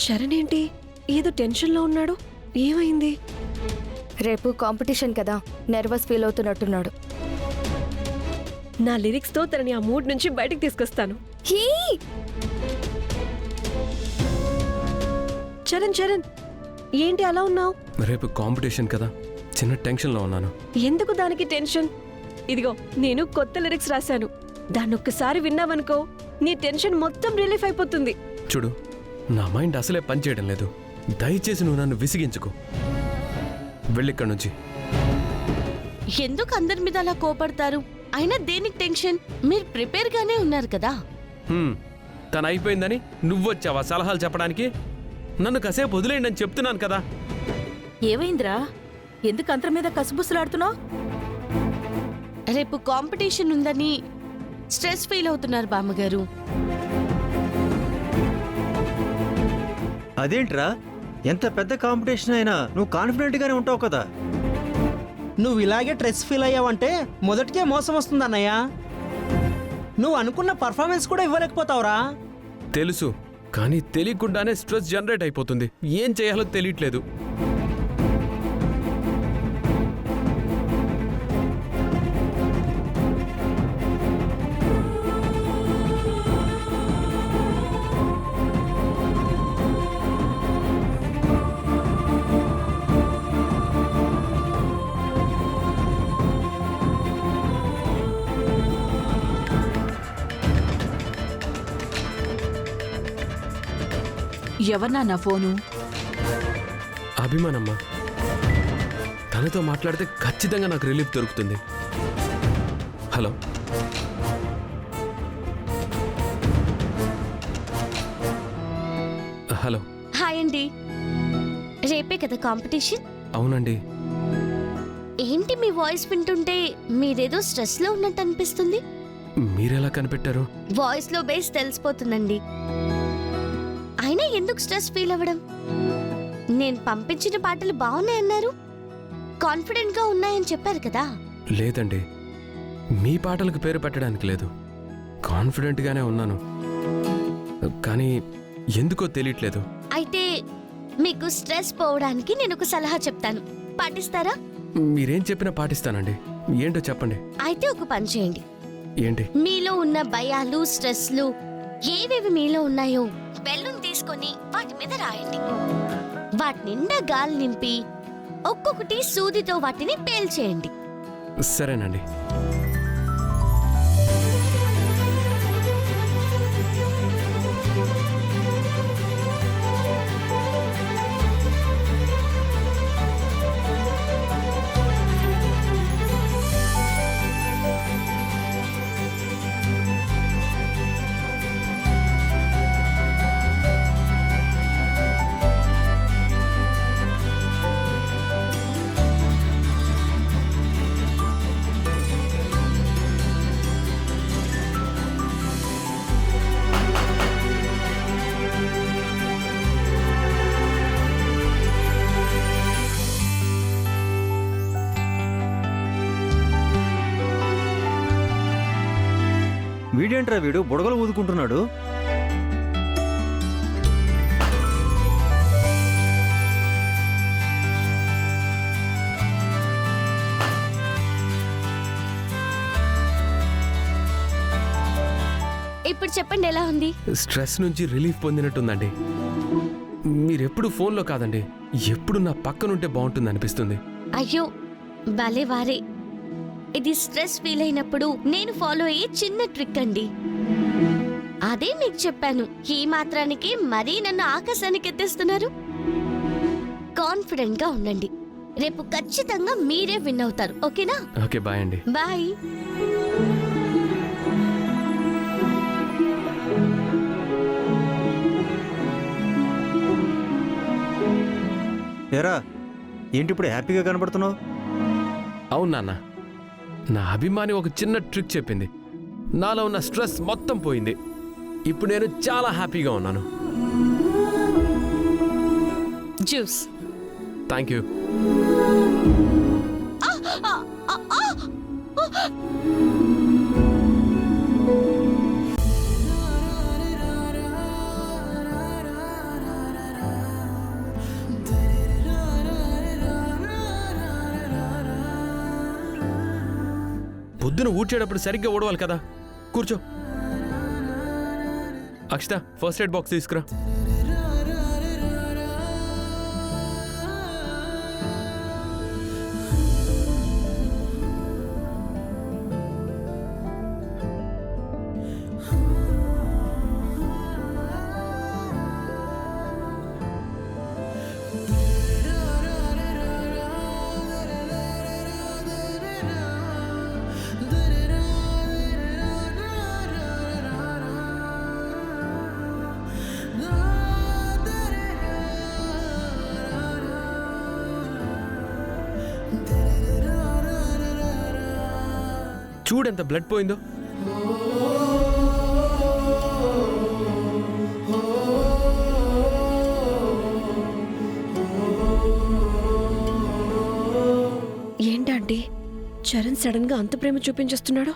చరణ్ ఏంటి ఏదో టెన్షన్లో ఉన్నాడు? ఏమైంది? రేపు కాంపిటీషన్ కదా, నర్వస్ ఫీల్ అవుతున్నట్టున్నాడు. నా లిరిక్స్తో తనని ఆ మూడ్ నుంచి బయటికి తీసుకొస్తాను. చరణ్ చరణ్ ఏంటి అలా ఉన్నావు? రేపు కాంపిటీషన్ కదా, చిన్న టెన్షన్లో ఉన్నాను. ఎందుకు దానికి టెన్షన్? ఇదిగో నేను కొత్త లిరిక్స్ రాశాను, దాన్ని ఒక్కసారి విన్నావనుకో నీ టెన్షన్ మొత్తం రిలీఫ్ అయిపోతుంది. చూడు, నా మైండ్ అసలే పనిచేయడం లేదు. దయచేసి నువ్వు నన్ను విసిగించుకో. వెళ్ళిక్కడి నుంచి. ఎందుకు అందరి మీద అలా కోపడతారు? అయినా దేనికి టెన్షన్? మీరు ప్రిపేర్ గానే ఉన్నారు కదా. తను అయిపోయిందని నువ్వొచ్చావా సలహాలు చెప్పడానికి? నన్ను కాసేపు వదిలేయండి అని చెప్తున్నాను కదా. ఏమైందిరా? ఎందుకు అంతర మీద కసుబుసులాడుతున్నావు? రేపు కాంపిటీషన్ ఉందని స్ట్రెస్ ఫీల్ అవుతున్నారు బామ్మగారు. అదేంట్రా, ఎంత పెద్ద కాంపిటీషన్ అయినా నువ్వు కాన్ఫిడెంట్ గానే ఉంటావు కదా. నువ్వు ఇలాగే స్ట్రెస్ ఫీల్ అయ్యావంటే మొదటికే మోసం వస్తుంది అన్నయ్య. నువ్వు అనుకున్న పర్ఫార్మెన్స్ కూడా ఇవ్వలేకపోతావురా. తెలుసు, కానీ తెలియకుండానే స్ట్రెస్ జనరేట్ అయిపోతుంది. ఏం చేయాలో తెలియట్లేదు. ఎవరన్నా నా ఫోను? అభిమానమ్మా, తనతో మాట్లాడితే ఖచ్చితంగా నాకు రిలీఫ్ దొరుకుతుంది. Hello, hello. హాయ్ అండి. రేపే కదా కాంపిటీషన్? అవునండి. ఏంటి మీ వాయిస్ వింటుంటే మీరేదో స్ట్రెస్ లో ఉన్నట్టు అనిపిస్తుంది. మీరెలా కనిపెట్టారు? వాయిస్ లో బేస్ తెలిసిపోతుందండి. అయినా ఎందుకు స్ట్రెస్ ఫీల్ అవ్వడం? నేను పంపించిన పాటలు బాగున్నాయన్నారు, కాన్ఫిడెంట్ గా ఉన్నాయని చెప్పారు కదా. లేదండి, మీ పాటలకు పేరు పెట్టడానికి లేదు. కాన్ఫిడెంట్ గానే ఉన్నాను, కానీ ఎందుకో తెలియట్లేదు. అయితే మీకు స్ట్రెస్ పోవడానికి నేను ఒక సలహా చెప్తాను, పాటిస్తారా? మీరేం చెప్పినా పాటిస్తానండి. ఏంటో చెప్పండి. అయితే ఒక పని చేయండి. ఏంటి? మీలో ఉన్న భయాలు, స్ట్రెస్లు ఏవేవి మీలో ఉన్నాయో బెలూన్ తీసుకొని వాటి మీద రాయండి. వాటి నిండా గాలి నింపి ఒక్కొక్కటి సూదితో వాటిని పేల్చేయండి. సరేనండి. వీడేంట్రా వీడు బుడగలు ఊదుకుంటున్నాడు. ఇప్పుడు చెప్పండి, ఎలా ఉంది? స్ట్రెస్ నుంచి రిలీఫ్ పొందినట్టుందండి. మీరెప్పుడు ఫోన్లో కాదండి, ఎప్పుడు నా పక్కనుంటే బాగుంటుంది అనిపిస్తుంది. అయ్యో భలే వారే. ఇది స్ట్రెస్ ఫీల్ అయినప్పుడు నేను ఫాలో అయ్యే చిన్న ట్రిక్ అండి. అదే మీకు చెప్పాను. ఈ మాత్రానికి మరీ నన్ను ఆకాశానికి ఎత్తేస్తున్నారు. కాన్ఫిడెంట్ గా ఉండండి. రేపు ఖచ్చితంగా మీరే విన్ అవుతారు. ఓకేనా? ఓకే, బాయ్ అండి. బాయ్. ఏరా, ఏంటి ఇప్పుడు హ్యాపీగా కనబడుతున్నావు? అవును నాన్న, నా అభిమాని ఒక చిన్న ట్రిక్ చెప్పింది. నాలో ఉన్న స్ట్రెస్ మొత్తం పోయింది. ఇప్పుడు నేను చాలా హ్యాపీగా ఉన్నాను. జ్యూస్. Thank you. పొద్దున ఊడ్చేటప్పుడు సరిగ్గా ఊడవాలి కదా. కూర్చో. అక్షిత, ఫస్ట్ ఎయిడ్ బాక్స్ తీసుకురా. చూడెంత బ్లడ్ పోయిందో. ఏంటంటే చరణ్ సడన్ గా అంత ప్రేమ చూపించేస్తున్నాడు?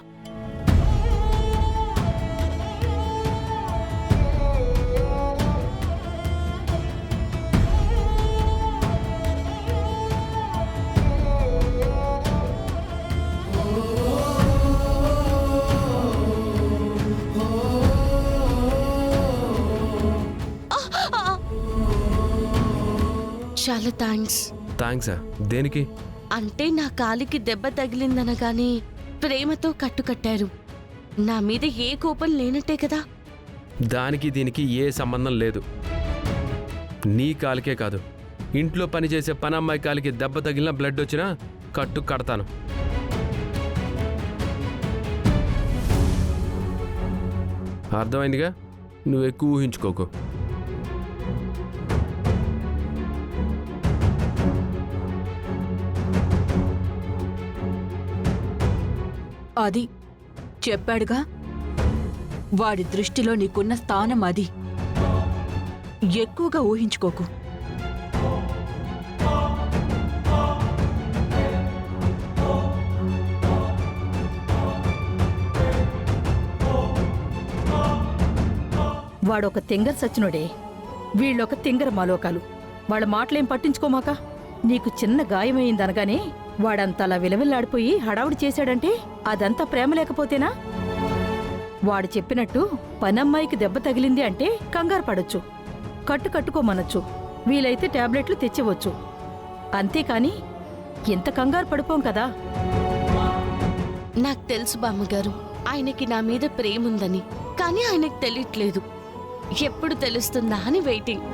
చాలా థ్యాంక్స్. థ్యాంక్సా? దేనికి? అంటే నా కాలికి దెబ్బ తగిలిందనగానే ప్రేమతో కట్టుకట్టారు. నా మీద ఏ కోపం లేనట్టే కదా? దానికి దీనికి ఏ సంబంధం లేదు. నీ కాలికే కాదు, ఇంట్లో పనిచేసే పనమ్మాయి కాలికి దెబ్బ తగిలిన బ్లడ్ వచ్చినా కట్టు కడతాను. అర్థమైందిగా? నువ్వు ఎక్కువ ఊహించుకోకు. అది చెప్పాడుగా, వాడి దృష్టిలో నీకున్న స్థానం అది. ఎక్కువగా ఊహించుకోకు. వాడొక తింగర సచ్చినుడే, వీళ్ళొక తింగర మాలోకాలు. వాళ్ళ మాటలేం పట్టించుకోమాక. నీకు చిన్న గాయమైందనగానే వాడంతలా విలవిల్లాడిపోయి హడావుడి చేశాడంటే అదంతా ప్రేమ లేకపోతేనా? వాడు చెప్పినట్టు పనమ్మాయికి దెబ్బ తగిలింది అంటే కంగారు పడొచ్చు, కట్టుకోమనొచ్చు, వీలైతే టాబ్లెట్లు తెచ్చివచ్చు. అంతేకాని ఎంత కంగారు పడిపోం కదా. నాకు తెలుసు బామ్మగారు, ఆయనకి నా మీద ప్రేమ ఉందని. కానీ ఆయనకు తెలియట్లేదు. ఎప్పుడు తెలుస్తుందా అని వెయిటింగ్.